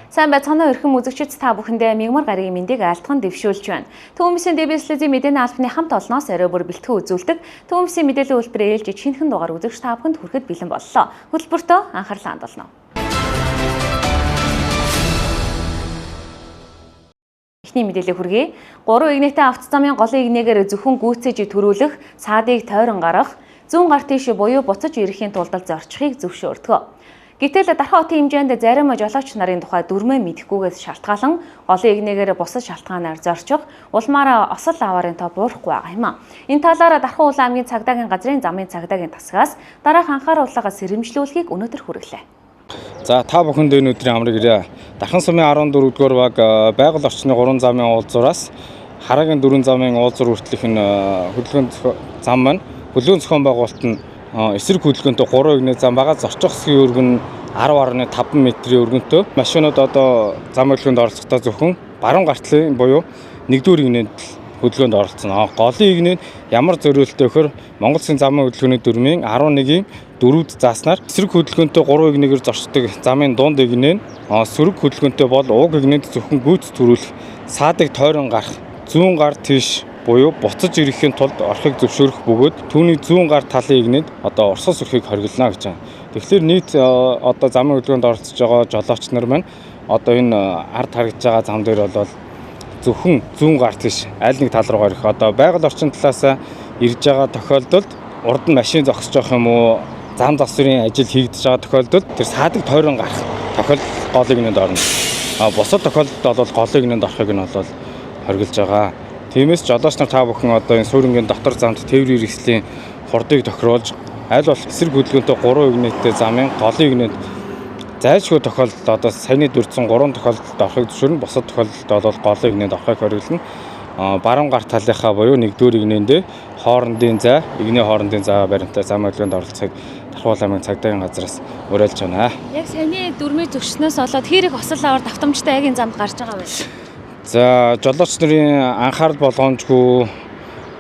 Сайн байцгаана өрхөн үзэгчид та бүхэндээ мягмар гарагийн мэндийг айлтган дэвшүүлж байна. Төвөмсийн дэвшлэзийн мэдээний албаны хамт олноос орой бүр бэлтгэн үзүүлдэг. Төвөмсийн мэдээллийн үйлдвэрээр ээлж шинэхэн дугаар үзэгч та бүхэнд хүрэхэд бэлэн боллоо. Хөтөлбөртөө анхаарлаа хандуулна. Эхний мэдээлэл хүргэе. 3 игнэтэй автозамын голын игнэгээр зөвхөн гүйцэж төрүүлэх, саадыг тойрон гарах, зүүн гар тийш буюу буцаж ирэхийн тулд зорчихыг зөвшөөрдөг. Гэтэл Дархан хотын хэмжээнд зарим жолооч нарын тухай дүрмээ мэдэхгүйгээс шалтгаалan голын игнэгээр бусад шалтгаанаар зорчих, улмаараа осол аваарын тоо буурахгүй байгаа юм а. Энэ талаар Дархан улаан аймгийн цагдаагийн газрын замын цагдаагийн тасгаас дараах анхааруулга сэрэмжлүүлэхийг өнөөдөр хүргэлээ. За та бүхэнд энэ өдрийн амрыг ирээ. Дархан сумын 14-р баг байгаль орчны 3 замын уулзуураас Хараагийн 4 замын уулзуур хүртэлх нь хөдөлгөөн зам маань хөдөлгөөн зохион байгуулалт нь эсрэг хөдөлгөөнтэй 3 игнэ зам байгаа. Зорчих хэсгийн өргөн 10.5 м-ийн өргөнтэй машинууд одоо зам хөдөлгөөнд оролцохдоо зөвхөн баруун гартлын буюу 1-р игнэнд хөдөлгөөнд оролцсон. Голын игнэнд ямар зориулттай вөхөр Монгол Улсын замын хөдөлгөөний дүрмийн 11-ийн 4-д зааснаар эсрэг хөдөлгөөнтэй 3 игнэгээр зорчдог замын дунд игнэ нь сөрөг хөдөлгөөнтэй бол уг игнэнд зөвхөн гүйц төрүүлэх, саадыг тойрон гарах, зүүн гар тийш буюу буцаж ирэхийн тулд орохыг зөвшөөрөх бөгөөд түүний зүүн гар талын игнэд одоо орсоос өрхийг хориглоно гэж байна. Тэгэхээр нийт одоо замын хөдөлгөөнд оролцож байгаа жолооч нар маань одоо энэ ард харагдж байгаа зам дээр бол зөвхөн зүүн гар тийш аль нэг тал руугаар ирэх одоо байгаль орчин талаас ирж байгаа тохиолдолд урд нь машин зогсож явах юм уу, зам засварын ажил хийгдэж байгаа тохиолдолд тэр саадыг тойрон гарах тохиолдолд голыг нэнд орно. Бусад тохиолдолд бол голыг нэнд орохыг нь бол хориглож байгаа. Тиймээс жолооч нар та бүхэн одоо энэ суурингийн дотор замд тээврийн хэрэгслийн хурдыг тохируулж аль болох эсрэг хөдөлгөөнтэй 3 игнэтэй замын голын игнэд зайлшгүй тохиолдолд одоо саяны дурдсан 3 тохиолдолд орохыг зөвшөөрнө. Бусад тохиолдолд бол голын игнэд орохыг хориглоно. Баруун гар талынхаа буюу 1-р игнэндээ хоорондын зай, игнээ хоорондын зай баримттай зам хөдөлгөөнд оролцохыг Дархан улаан аймгийн цагдаагийн газраас уриалж байна. Яг саяны дүрмийн зөвшнөөс болоод хэрэг осол аваар давтамжтай яг энэ замд гарч байгаа байна. За жолооч нарын анхаарал болгоомжгүй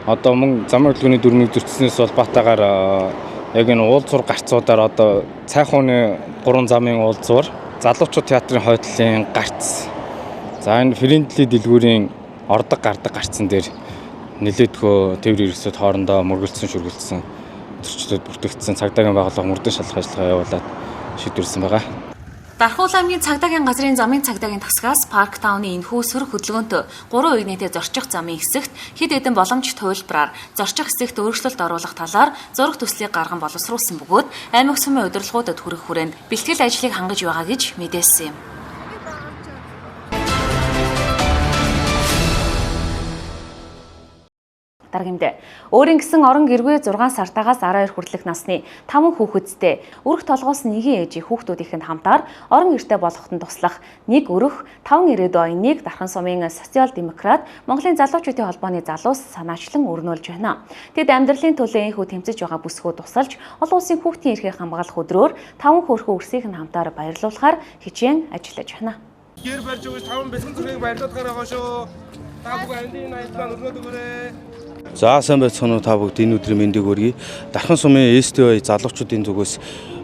одоо мөн замын хөдөлгөөний дүрмийг зөрчснөөс улбаатайгаар яг энэ уулзуур гарцуудаар одоо цайхууны 3 замын уулзуур, залуучууд театрын хойдлын гарц. За энэ френдли дэлгүүрийн ордог гардаг гарцсан дээр нэлээдгүй тээврийн хэрэгсүүд хоорондоо мөргөлдсөн, шүргэлдсэн зөрчлүүд бүртгэгдсэн цагдаагийн байгууллага мөрдөн шалгах ажиллагаа явуулаад шийдвэрлсэн байгаа. Дархан улаан аймгийн цагдаагийн газрын замын цагдаагийн тасгаас Парк Тауны энэхүү сөрөг хөдөлгөөнтэй 3 игнэтэй зорчих замын хэсэгт хэд хэдэн боломж төвлөрөөр зорчих хэсэгт өөрчлөлт оруулах талаар зураг төслийг гарган боловсруулсан бөгөөд аймаг сумын удирдлагуудад хүрэх хүрээнд бэлтгэл ажлыг хангаж байгаа гэж мэдээсэн юм. Даргамд өөрийн гэсэн орон гэргүй 6 сартаагаас 12 хүртэлх насны 5 хүүхэдтэй өрх толгоос нэгэн ээжийн хүүхдүүдийнхэнд хамтаар орон гэртэй болоход нь туслах нэг өрх 5 ирээдүй оюуныг Дархан сумын социал-демократ Монголын залуучуудын холбооны залуус санаачлан өрнүүлж байна. Тэд амьдралын төлөө энэхүү тэмцэж байгаа бүсгүүд тусалж олон улсын хүүхдийн эрхийг хамгаалах өдрөөр 5 хөөрхөн өрсийг нь хамтаар баярлуулахаар хичээн ажиллаж байна. Гэр барьж өгч 5 бэлхэн зүрхийг баярлуулах байгаа шүү. Та бүхэн эндийн аяллаа өрнөд өгөөрэй. За сайн байцгаана уу та бүгд энэ өдрийн мэндийг өргөе. Дархан сумын STI залуучуудын зүгээс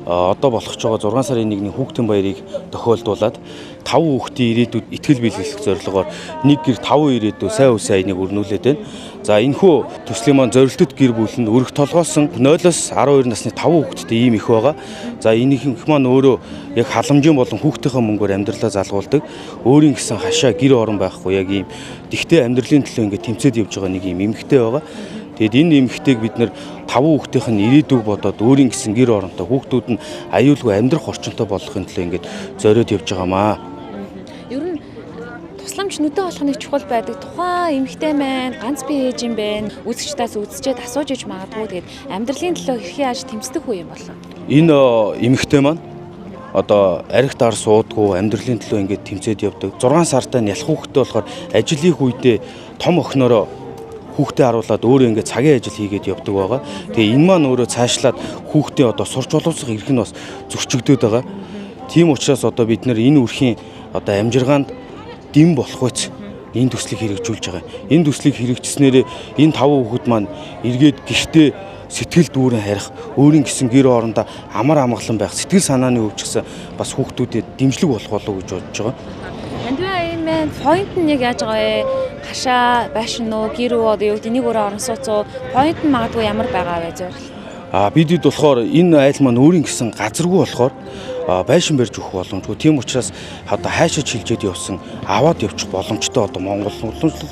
одоо болох ч байгаа 6 сарын 1-ний хүүхдийн баярыг тохиолдуулаад 5 хүүхдийн ирээдүйд итгэл биелүүлэх зорилгоор нэг гэр 5 ирээдүй сайн үсэн аяныг өрнүүлээд байна. За энэхүү төслийн маань зорилтод гэр бүлэнд өрх толгоосон 0-оос 12 насны 5 хүүхэдтэй ийм их байгаа. За энийх маань өөрөө яг халамжийн болон хүүхдийнхээ мөнгөөр амьдралаа залгуулдаг. Өөрийн гэсэн хашаа гэр орон байхгүй яг ийм тэгтээ амьдралын төлөө ингээд тэмцээд явж байгаа нэг ийм эмэгтэй байгаа. Тэгэд энэ эмэгтэйг бид нэр 5 хүүхдийнх нь ирээдүйг бодоод өөрийн гэсэн гэр оронтой хүүхдүүд нь аюулгүй амьдрах орчинтой болохын төлөө ингээд зориод явж байгаамаа. Ер нь тусламж нүдэ олох нэг чухал байдаг. Тухайн эмэгтэй маань ганц бие ээж юм байна. Үзэгчдээс үзчихэд асууж иж магадгүй. Тэгээд амьдралын төлөө хэрхэн яаж тэмцдэг үе юм болов? Энэ эмэгтэй маань одоо арх дар суудгүй амьдралын төлөө ингээд тэмцээд явдаг. 6 сартай нялх хүүхдтэй болохоор ажлын үедээ том охиноороо хүүхдээ харуулад өөрөө ингээд цагийн ажил хийгээд явдаг байгаа. Тэгээ энэ маань өөрөө цаашлаад хүүхдээ одоо сурч боловсрох эрх нь бас зөрчигдөд байгаа. Тийм учраас одоо бид нэр энэ үрхийн одоо амжиргаанд дэм болох үеч энэ төслийг хэрэгжүүлж байгаа. Энэ төслийг хэрэгжснээр энэ 5 хүүхэд маань эргээд гэртээ сэтгэл дүүрэн харих, өөрийн гэсэн гэр орондоо амар амгалан байх, сэтгэл санааны өвч гэсэн бас хүүхдүүдэд дэмжлэг болох болов гэж бодож байгаа. Хандваа энэ маань point нь яг яаж байгаа вэ? Хашаа, байшин уу, гэр үү одоо юу гэдэг нэг өрөө орон сууц уу? Point нь магадгүй ямар байгаа вэ зөвхөн? Бидэд болохоор энэ айл маань өөрийн гэсэн газаргүй болохоор байшин барьж өгөх боломжгүй. Тийм учраас одоо хайшаа чилжээд явсан аваад явчих боломжтой одоо Монгол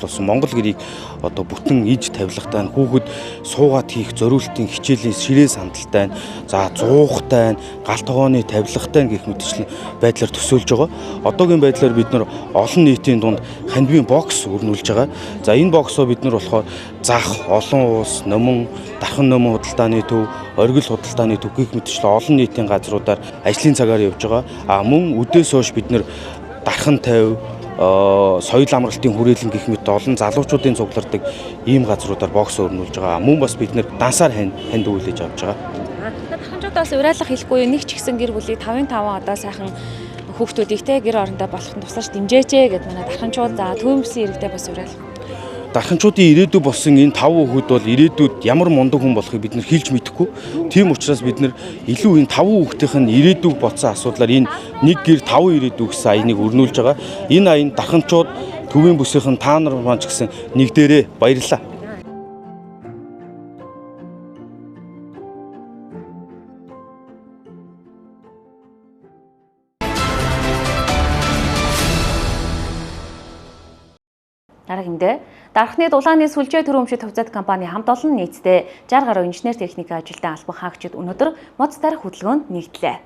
болсон Монгол гэрийг одоо бүтэн иж тавилгатай хүүхэд суугаад хийх зориултын хичээлийн ширээ сандалтай нь за зуухтай нь галт тогооны тавилгатай гэх мэтчлэн байдлаар төсөөлж байгаа. Одоогийн байдлаар бид нар олон нийтийн дунд хандвийн бокс өрнүүлж байгаа. За энэ боксоо бид нар болохоор зах, олон уус, нөмөн, дархан нөмөн худалдааны төв, оргил худалдааны төв гэх мэтчлэн олон нийтийн газруудаар ажлын цагаар явж байгаа. Мөн өдөөс хойш бид нар дархан тавь, соёл амралтын хүрээлэн гэх мэт олон залуучуудын цуглардаг ийм газруудаар бокс өрнүүлж байгаа. Мөн бас бид нар дансаар ханд үйлэж авч байгаа. Дарханчуудаас уриалах хэлэхгүй нэг ч гэсэн гэр бүлийг 5-5 одоо сайхан хүүхдүүдийг те гэр орондоо болоход тусаж дэмжээч гэд манай дарханчууд за төвийн бүсийн иргэдэд бас уриалах. Дарханчуудын ирээдүй болсон энэ 5 хүүхэд бол ирээдүйд ямар мундаг хүн болохыг бид нар хэлж мэдэхгүй. Тийм учраас бид нар илүү энэ 5 хүүхдийн ирээдүйг бодсон асуудлаар энэ нэг гэр 5 ирээдүй гэсэн аяныг өрнүүлж байгаа. Энэ аян дарханчууд төвийн бүсийнхэн та нар маань ч гэсэн нэг дээрээ баярлалаа. Дараагийндээ Дархны дулааны сүлжээ төрөмшид хувьцаат компани хамт олон нийтдээ 60 гаруй инженер техник ажилтан албан хаагчид өнөөдөр моц тарих хөтөлбөрөнд нэгдлээ.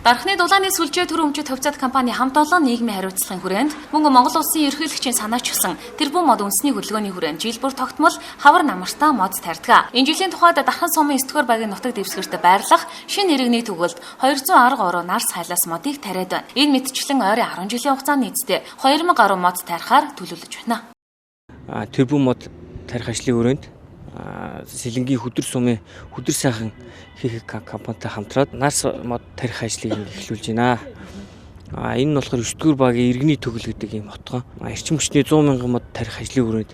Дархны дулааны сүлжээ төрөмшид хувьцаат компани хамт олон нийгмийн хариуцлагын хүрээнд мөн Монгол улсын ерөнхийлөгчийн санаачилсан тэрбум мод үндэсний хөдөлгөөний хүрээнд жил бүр тогтмол хавар намартаа моц тарьдаг. Энэ жилийн тухайд Дархан сумын 9-р багийн нутаг дэвсгэрт байрлах шинэ иргэний төгөлд 213 нарс хайлаас модыг тариад байна. Энэ мэтчлэн ойрын 10 жилийн хугацаанд нийтдээ 2000 гаруй мод тарихаар төлөвлөж байна. Тэрбум мод тарих ажлын хүрээнд Сэлэнгийн хөдөр сумын хөдөр сайхан хийх компанитай хамтраад нарс мод тарих ажлыг эхлүүлж байна. Энэ нь болохоор 9-р багийн иргэний төгөл гэдэг ийм хотгоо. Эрчим хүчний 100 мянган мод тарих ажлын хүрээнд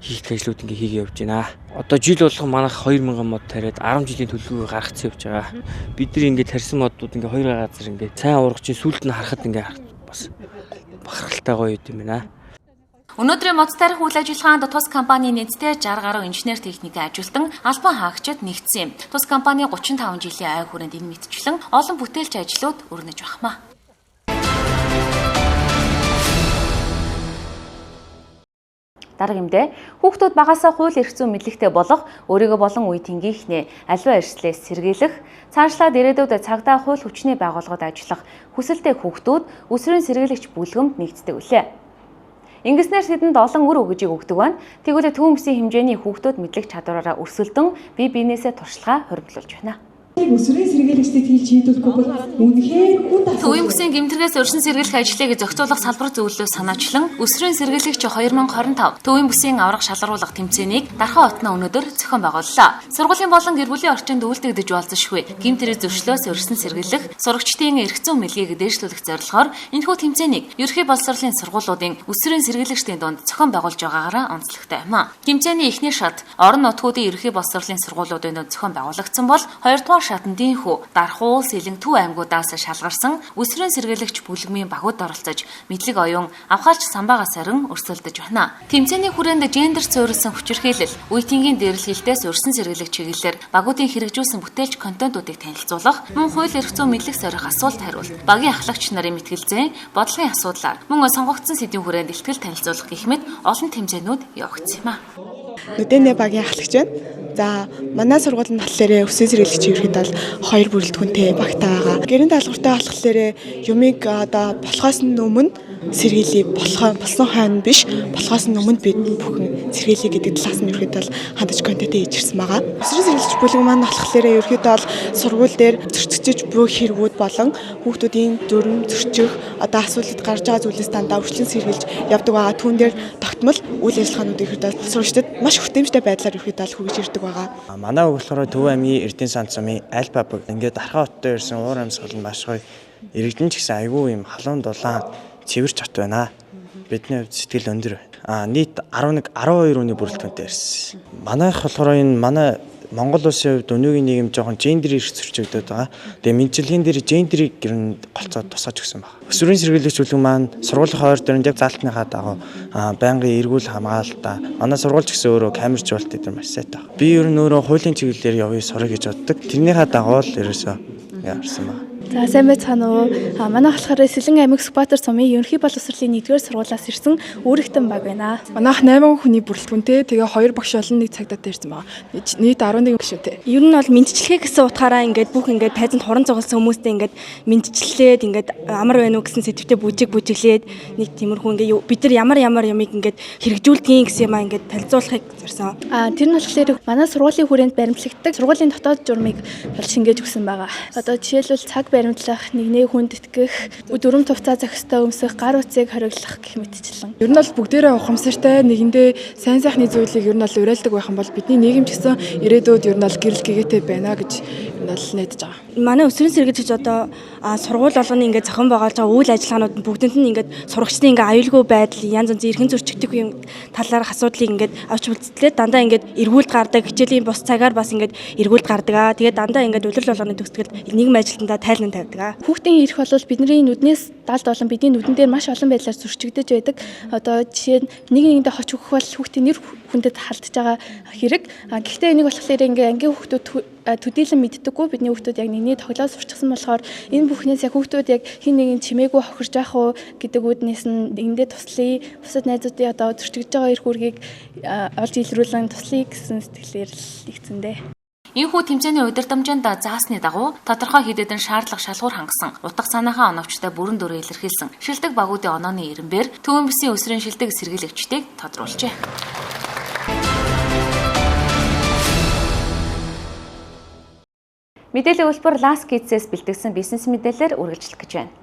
хийх ажлууд ингээ хийгээ явж байна. Одоо жил болгон манайх 2000 мод тариад 10 жилийн төлөвлөгөө гаргацсан явж байгаа. Бид нар ингээ тарьсан модууд ингээ хоёр газар ингээ сайн урагчийн сүлд нь харахад ингээ бас бахархалтай гоё юм байна. Өнөөдрийн моц тарих үйл ажиллагаанд тус компанийн нийтдээ 60 гаруй инженер техникийн ажилтан албан хаагчид нэгдсэн юм. Тус компани 35 жилийн ай хүрээнд энэ мэтчлэн олон бүтээлч ажлууд өрнөж бахмаа. Дараагийндээ хүүхдүүд багасаа хууль эрх зүйн мэдлэгтэй болох өөрийгөө болон үе тэнгийнхнээ аливаа эрсдлээс сэргийлэх, цаашлаад ирээдүйд цагдаа хууль хүчний байгууллагад ажиллах хүсэлтэй хүүхдүүд үсрийн сэргийлэгч бүлгэмд нэгддэг үлээ. Ингэснээр тэдэнд олон үр өгөжийг өгдөг байна. Тэгвэл төвийн бүсийн хэмжээний хүүхдүүд мэдлэг чадвараараа өрсөлдөн бие биенээсээ туршлагаа хоригдлуулж байна. Үсрийн сэргийлэгчдэд хийж шийдвэрлэхгүй бол үнэхээр хүн төвийн бүсийн гэмтэргээс өршин сэргийлэх ажлыг зохицуулах салбар зөвлөлөөс санаачлан үсрийн сэргийлэгч 2025 төвийн бүсийн аврах шалгаруулах тэмцээнийг Дархан хотноо өнөөдөр зохион байгууллаа. Сургуулийн болон гэр бүлийн орчинд үйлдэгдэж болзошгүй гэмтэрэг зөрчлөөс өршин сэргийлэх, сурагчдын эрх зүйн мэдлэгийг дээшлүүлэх зорилгоор энэхүү тэмцээнийг ерхий боловсролын сургуулиудын үсрийн сэргийлэгчдийн дунд зохион байгуулж байгаагаараа онцлогтой юм. Тэмцээний эхний шат орон нутгуудын ерхий боловсролын сургуулиудын дунд зохион байгуулагдсан бол 2 дугаар шатндын хүү Дархуу, Сэлэн, Төв аймагуудаас шалгарсан үсрийн сэргийлэгч бүлгмийн багууд оролцож мэдлэг оюун авхаарч самбаагаас сарин өрсөлдөж байна. Тэмцээний хүрээнд гендер суурилсан хүчирхийлэл, үе тэнгийн дээрлэлтээс өрсөн сэргийлэх чиглэлээр багуудын хэрэгжүүлсэн бүтээлч контентуудыг танилцуулах, мөн хууль эрх зүйн мэдлэг сорих асуулт хариулт, багийн ахлагч нарын мэтгэлзээ, бодлогын асуудлаар мөн сонгогдсон сэдвийн хүрээнд илтгэл танилцуулах гэх мэт олон тэмцээнүүд явагдсан юм а. Нүдэнэ багийн ахлагч байна. За манай сургуулийн болохоор өсвөр сэргийлэгч ерхэд бол 2 бүрэлдэхүүнтэй багтаа байгаа. Гэрэн даалгавартай болохоор юмыг одоо болохоос нь өмнө сэргийлээ болсон хойно биш болохоос нь өмнө бид бүхэн сэргийлээ гэдэг талаас нь ерхэд бол хандаж контент хийж ирсэн байгаа. Өсвөр сэргийлэгч бүлэг маань болохоор ерхэд бол сургууль дээр зөрчигдөж буй хэрэгүүд болон хүүхдүүдийн дүрм зөрчих одоо асуудалд гарч байгаа зүйлээс дандаа өрчлөн сэргийлж явдаг байгаа. Түүн дээр тогтмол үйл ажиллагаанууд ерхэд бол сурагчдад маш хүртээмжтэй байдлаар ерхэд бол хүргэж ирдэг байгаа. Манай болохоор Төв аймгийн Эрдэнэ сан цумын Альба баг ингээд Дархан хоттой ирсэн уур амьсгал нь маш гоё иргэдэн ч гэсэн айгүй юм халуун дулаан цэвэр чот байна. бидний хувьд сэтгэл өндөр байна. Нийт 11 12 үний бүрэлдэхүүнтэй ирсэн. Манайх болохоор энэ манай Монгол улсын хувьд өнөөгийн нийгэм жоохон гендер эрх зөрчигдөд байгаа. Тэгээ мэдчилгээний дээр гендерийг гэр нь голцоод тусгаж өгсөн байна. Өсвөрийн сэргийлэгч бүлэг маань сургуулийн хойр дээр яг залтныхаа дагуу байнгын эргүүл хамгаалалтаа манай сургуульч гэсэн өөрөө камерч болт гэдэг маш сайтай байна. Би ер нь өөрөө хуулийн чиглэлээр явъя сурах гэж боддог. Тэрнийхээ дагуу л ерөөсөө явсан байна. За сайн байцгаана уу. Манай болохоор Сэлэн аймаг Сүхбаатар сумын ерөнхий боловсролын 1-р сургуулиас ирсэн өөрөгтөн баг байна. Манайх 8 хүний бүрэлдэхүүнтэй тэгээ 2 багш олон нэг цагтаа ирсэн байгаа. Нийт 11 гишүүнтэй. Ер нь бол мэдчилгээ гэсэн утгаараа ингээд бүх ингээд тайзанд хорон зогссон хүмүүстэй ингээд мэдчилээд ингээд амар байна уу гэсэн сэдвтэ бүжиглээд нэг тиймэрхүү ингээд бид нар ямар юмыг ингээд хэрэгжүүлдгийг гэсэн юм аа ингээд танилцуулахыг зорьсон. Тэр нь болохоор манай сургуулийн хүрээнд баримтлагддаг сургуулийн дотоод журмыг болж шингээж өгсөн байгаа. Одоо жишээлбэл цаг баримтлах, нэгний хүнд итгэх, дүрм тувцаа зохистой өмсөх, гар утсыг хориглох гэх мэтчлэн. Ер нь бол бүгдээрээ ухамсартай нэгэндээ сайн сайхны зүйлийг ер нь бол уриалдаг байх юм бол бидний нийгэм ч гэсэн ирээдүйд ер нь бол гэрэл гэгээтэй байна гэж ер нь бол найдаж байгаа. Манай өсвөрийн сэргийлэгч одоо сургууль болгоны ингээд зохион байгуулж байгаа үйл ажиллагаанууд нь бүгдэнд нь ингээд сурагчдын ингээд аюулгүй байдал, янз янзын эрхэн зөрчигдөх юм талаарх асуудлыг ингээд авч үзтлээ дандаа ингээд эргүүлд гардаг, хичээлийн бус цагаар бас ингээд эргүүлд гардаг. Тэгээд дандаа ингээд улирал болгоны төгсгөл нийгэм ажилтнаа тайлан тавьдаг. Хүүхдийн эрх бол бидний нүднээс далд болон бидний нүдэн дээр маш олон байдлаар зөрчигдөж байдаг. Одоо жишээ нь нэгэндээ хоч өгөх бол хүүхдийн нэр хүндэд халтж байгаа хэрэг. Гэхдээ энийг болохоор ингээ ангийн хүүхдүүд төдийлөн мэддэггүй. Бидний хүүхдүүд яг нэгний тоглоод сурчсан болохоор энэ бүхнээс яг хүүхдүүд яг хин нэгэн чимээгүй хохирж яах уу гэдэг үүднээс нь эндээ туслая. Бусад найзуудын одоо зөрчигдөж байгаа эрх үүргийг олж илрүүлэн туслая гэсэн сэтгэлээр л игцэндээ. Ийхүү тэмцээний удирдамжинд заасны дагуу тодорхой хэд хэдэн шаардлага шалгуур хангасан утга санаагаа оновчтой бүрэн дүрээр илэрхийлсэн шилдэг багуудын онооны ирэмбээр Төвөн Бүсийн өсрийн шилдэг сэргийлэгчдийг тодруулжээ. Мэдээллийн үйлбэр Last Kids-с бэлтгэсэн бизнес мэдээлэлээр үргэлжлэх гэж байна.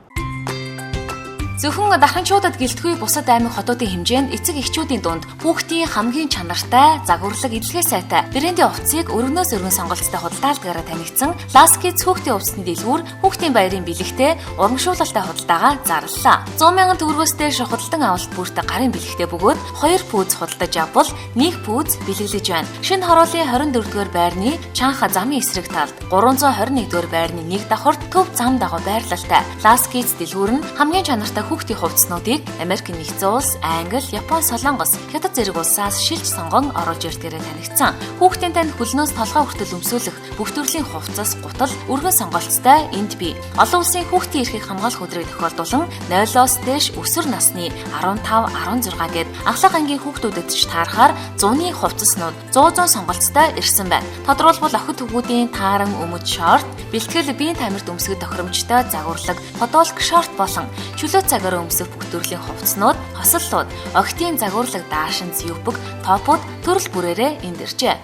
Зөвхөн дарханчуудад гэлтгүй бусад аймаг хотуудын хэмжээнд эцэг эхчүүдийн дунд хүүхдийн хамгийн чанартай, загварлаг эдлэгээ сайтай брендийн хувцсыг өргөнөөс өргөн сонголттой худалдаалдгаараа танигдсан Last Kids хүүхдийн хувцсны дэлгүүр хүүхдийн баярын бэлэгтэй урамшуулалтай худалдаагаа зарлалаа. 100,000 төгрөгөөс дээш худалдан авалт бүртээ гарын бэлэгтэй бөгөөд 2 пүүз худалдаж авбал 1 пүүз бэлэглэж байна. Шинэ хорооллын 24-р байрны Чанха замын эсрэг талд 321-р байрны 1 давхарт төв зам дагуу байрлалтай Last Kids дэлгүүр нь хамгийн чанартай хүүхдийн хувцснуудыг Америк нэгдсэн улс, Англи, Япон, Солонгос, Хятад зэрэг улсаас шилж сонгон оруулж ирдгээрээ танигдсан. Хүүхдийн танд хөлнөөс толгой хүртэл өмсөөлөх бүх төрлийн хувцас, гутал, өргөн сонголттой энд бий. Олон улсын хүүхдийн эрхийг хамгаалах өдрийг тохиолдуулан 0-оос дээш өсвөр насны 15, 16 гээд Ахлах ангийн хүүхдүүдэд ч таарахаар 100-ны хувцаснууд 100 сонголттой ирсэн байна. Тодорхойлбол охид хүүхдийн тааран өмд шорт, бэлтгэл биеийн тамирт өмсгөх тохиромжтой загварлаг, подолк шорт болон чөлөө цагаар өмсөх бүх төрлийн хувцснууд, хослолууд, охидын загварлаг даашин зюбг, топууд төрөл бүрээрээ энд иржээ.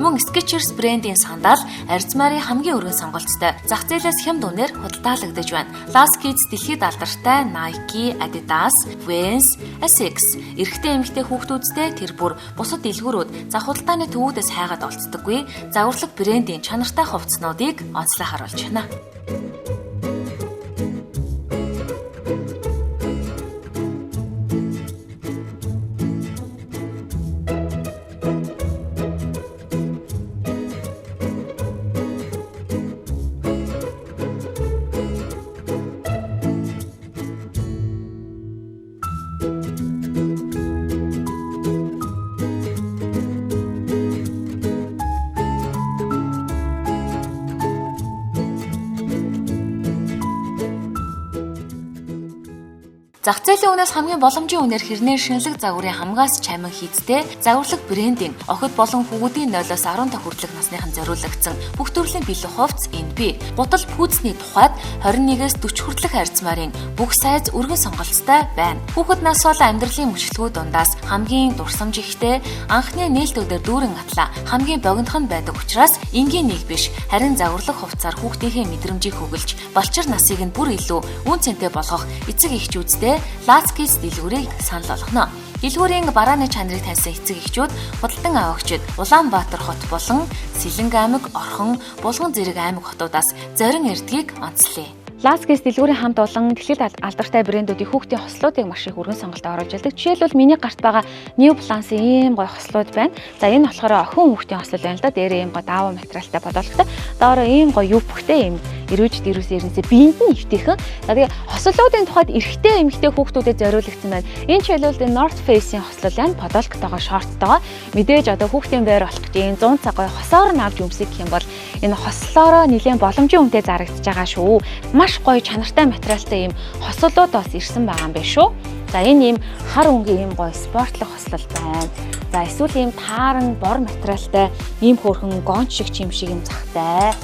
Мөн Skechers брендийн сандал Арзмарын хамгийн өргөн сонголттой зах зээлээс хямд үнээр худалдаалагдаж байна. Last Kids дэлхийд алдартай Nike, Adidas, Vans, Asics эрэгтэй эмэгтэй хүүхдүүдтэй тэр бүр бусад дэлгүүрүүд зах худалдааны төвүүдээс хайгаад олцдоггүй загварлаг брендийн чанартай хувцснуудыг онцлог харуулж байна. Зах зээлийн үнээс хамгийн боломжийн үнээр хэрнээ шинэлэг загварын хамгаас чамин хийцтэй загварлаг брендинг охид болон хүүхдийн 0-оос 10 та хүртэлх насныхан зориулагдсан бүх төрлийн бэлэг хувцас энд бий. Гутал пүүцний тухайд 21-ээс 40 хүртэлх арзмарын бүх сайз өргөн сонголттой байна. Хүүхэд нас бол амьдралын мөчлөгүүд дундаас хамгийн дурсамж ихтэй анхны нээлтүүдээр дүүрэн атлаа хамгийн богинохон байдаг учраас энгийн нэг биш харин загварлаг хувцасаар хүүхдийнхээ мэдрэмжийг хөглж балчир насыг нь бүр илүү үн цэнтэй болгох эцэг эхчүүдтэй Ласкис дэлгүүрийг санал болгоно. Дэлгүүрийн барааны чанарыг таньсан эцэг эхчүүд, худалдан авагчид Улаанбаатар хот болон Сэлэнг аймаг, Орхон, Булган зэрэг аймаг хотуудаас зорин эрдгийг онцлээ. Ласкис дэлгүүрийн хамт олон дэлхийд алдартай брэндүүдийн хүүхдийн хослуудыг маш их өргөн сонголтоор оруулж ирдэг. Жишээлбэл миний гарт байгаа New Balance ийм гоё хослууд байна. За энэ болохоор охин хүүхдийн хослол байна л да. Дээрээ ийм гоё даавуу материалтай бодолтой. Доороо ийм гоё юбктэй ийм эрүүж дэрүүс ерөнсөө биенд нь өвтөйхэн. За тэгээ хослолуудын тухайд эрэгтэй эмэгтэй хүүхдүүдэд зориулагдсан байна. Энэ жишээлбэл North Face-ийн хослол байна. Подолктойгоо, шорттойгоо мэдээж одоо хүүхдийн байр болох гэж 100 цаг гоё хосоор нь авч өмсөх гэх юм бол энэ хослолоороо нэлээд боломжийн үнэтэй зарагдаж байгаа шүү. Маш гоё чанартай материалтай ийм хослолууд бас ирсэн байгаа юм байна шүү. За энэ ийм хар өнгийн ийм гоё спортлог хослол байна. За эсвэл ийм тааран бор материалтай ийм хөөрхөн гонч шиг чим шиг юм захтай.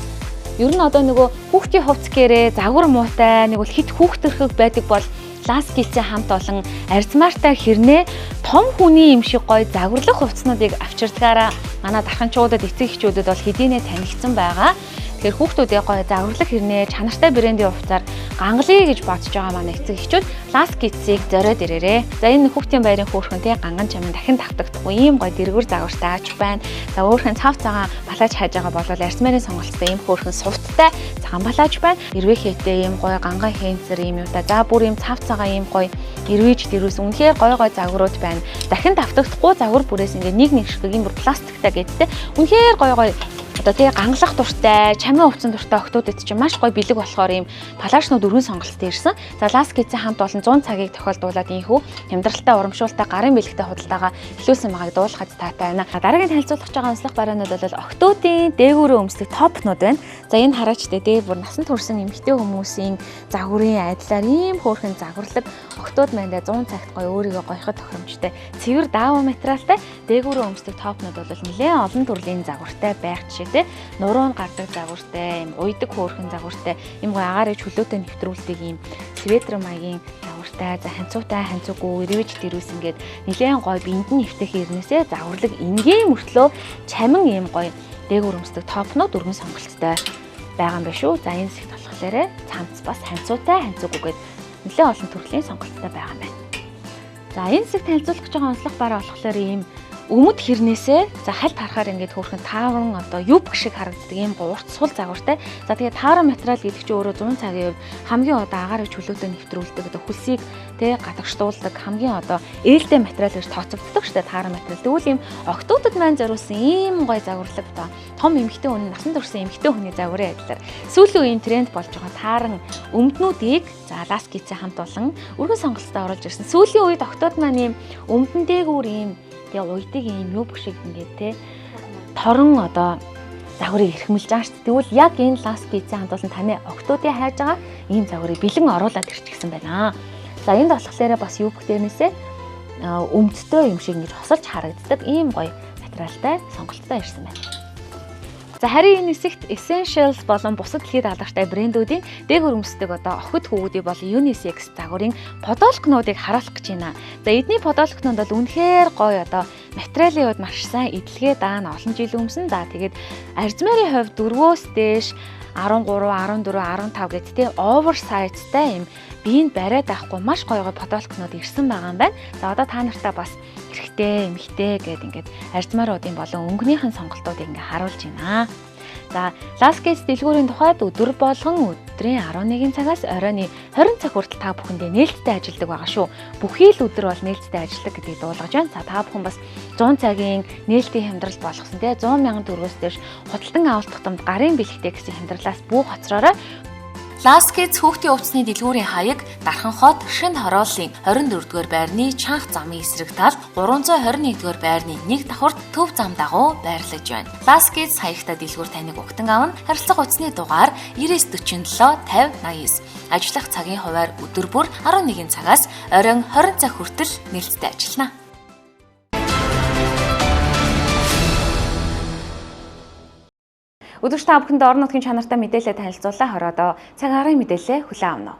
Ер нь одоо нөгөө хүүхдийн хувцс гэрээ загвар муутай нэг бол хит хүүхдэрхэг байдаг бол Ласкисийн хамт олон арзмаартай хэрнээ том хүний юм шиг гоё загварлах хувцснуудыг авчирдгаараа манай дарханчуудад эцэг эхчүүдэд бол хэдийнэ танигдсан байгаа. Тэгэхээр хүүхдүүдээ гоё загварлах хэрнээ чанартай брендийн хувцаар гангалъя гэж бодож байгаа манай эцэг эхчүүд Ласкисийг зориод ирээрээ. За энэ хүүхдийн байрын хөөрхөн те ганган чамин дахин давтагдахгүй ийм гоё дэргүр загвартай ач байна. За өөрхөн цав цагаан балааж хайж байгаа бол арзмарын сонголттой ийм хөөрхөн сувттай цагаан балааж байна. Эрвэхээтэй ийм гоё ганган хэнцэр ийм юутай. За бүр ийм цав цагаан ийм гоё эрвэж дэрүүс үнэхээр гоё гоё загварууд байна. Дахин давтагдахгүй загвар бүрээс ингээ нэг шиг ийм бүр пластиктай гэдтэй. Үнэхээр гоё гоё одоо тэгээ гангалах дуртай, чамин хувцсан дуртай охтуудад чинь маш гоё бэлэг болохоор ийм палашнууд өргөн сонголттой ирсэн. За Ласкисийн хамт олон 100 цагийг тохиолдуулаад ийхүү хямдралтай, урамшуултай, гарын бэлэгтэй худалдаага эхлүүлсэн байгааг дуулахад таатай байна. Дараагийн танилцуулах байгаа онцлог бараанууд бол охтуудын дээгүүрээ өмсдөг топнууд байна. За энэ хараачтай дээ бүр насан турсан эмэгтэй хүмүүсийн загварын айдлаар ийм хөөрхөн загварлаг охтууд мандаа 100 цагт гоё өөрийгөө гоёход тохиромжтой цэвэр даавуу материалтай дээгүүрээ өмсдөг топнууд бол нэлээд олон төрлийн загвартай байх жишээ те нуруунд гардаг загвартай, ийм уйдаг хөөрхөн загвартай, ийм гоё агаарыг чөлөөтэй нэвтрүүлдэг ийм светр маягийн загвартай, за ханцуутай, ханцуугүй, эрвэж дэрүүс ингээд нэлээд гоё биенд нь нэвтэх хэрнээсээ загварлаг энгийн мөртлөө чамин ийм гоё дээгүүр өмсдөг топнууд өргөн сонголттой байгаа юм байна шүү. За энэ зэгт болохоор цамц бас ханцуутай, ханцуугүйгээд нэлээд олон төрлийн сонголттой байгаа юм байна. За энэ зэгт танилцуулах гэж байгаа онцлог бараа болохоор ийм өмд хэрнээсээ за хальт харахаар ингээд хөөрхөн тааран одоо юбк шиг харагддаг ийм урт сул загвартай. За тэгээд тааран материал гэдэг чинь өөрөө 100 цагийн үед хамгийн одоо агаарыг чөлөөтэй нэвтрүүлдэг одоо хөлсийг тэ гадагшлуулдаг хамгийн одоо ээлтэй материал гэж тооцогддог шүү дээ тааран материал. Тэгвэл ийм октоудад маань зориулсан ийм гоё загварлаг одоо том эмэгтэй хүн насан туршсан эмэгтэй хүний загварын адилаар сүүлийн үеийн тренд болж байгаа тааран өмднүүдийг за Ласкисийн хамт олон өргөн сонголттой оруулж ирсэн. Сүүлийн үед октод маань ийм өмдөн дээгүүр ийм тэгээ уйдаг ийм юб шиг ингээд те торон одоо загварыг эрхэмлж байгаа шүү дээ. Тэгвэл яг энэ Ласкисийн хамт олон таны октодын хайж байгаа ийм загварыг бэлэн оруулаад ирчихсэн байна. За энд болохоор бас юб дээрнээсээ өмдтэй юм шиг ингэж хосолж харагддаг ийм гоё материалтай сонголттой ирсэн байна. За харин энэ хэсэгт Essentials болон бусад дэлхийд алдартай брэндүүдийн дээгүүр өмсдөг одоо охид хүүгүүдийн болон Unisex загварын подолкнуудыг харуулах гэж байна. За эдний подолкнууд бол үнэхээр гоё одоо материалын хувьд маш сайн эдлэгээ даана олон жил өмсөн. За тэгээд арзмарын хувьд 4-өөс дээш 13, 14, 15 гэдэг тийм оверсайзтай юм биенд бариад авахгүй маш гоё гоё подолкнууд ирсэн байгаа юм байна. За одоо та нартай бас эрэгтэй, эмэгтэй гэдэг ингээд арзмааруудын болон өнгөнийхэн сонголтуудыг ингээд харуулж байна. За Ласкис дэлгүүрийн тухайд өдөр болгон өдрийн 11 цагаас оройн 20 цаг хүртэл та бүхэндээ нээлттэй ажилладаг байгаа шүү. Бүхий л өдөр бол нээлттэй ажилладаг гэдгийг дуулгаж байна. За та бүхэн бас 100 цагийн нээлтийн хямдрал болгосон тийм 100,000 төгрөгөөс дээш худалдан авалт тутамд гарын бэлэгтэй гэсэн хямдралаас бүх хоцроороо Ласкиц хүүхдийн увцсны дэлгүүрийн хаяг Дархан хот Шинэ хорооллын 24-р байрны Чанх замын эсрэг тал 321-р байрны 1 давхурт төв зам дагуу байрлаж байна. Ласкиц хаягта дэлгүүр таныг угтан авна. Харилцах утасны дугаар 9947 5089. Ажиллах цагийн хуваар өдөр бүр 11 цагаас оройн 20 цаг хүртэл нээлттэй ажиллана. Өдөрт та бүхэнд орон нутгийн чанартай мэдээлэл танилцуулаа. Хороод цаг аарын мэдээлэл хүлээн авна.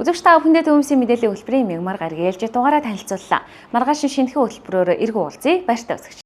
Үзэгч та бүхэндээ төвөмсийн мэдээллийн хөтөлбөрийн мягмар гаргийлж дугаараа танилцууллаа. Маргааш шинэхэн хөтөлбөрөөр эргүү уулзъя. Баяртай үзэгч.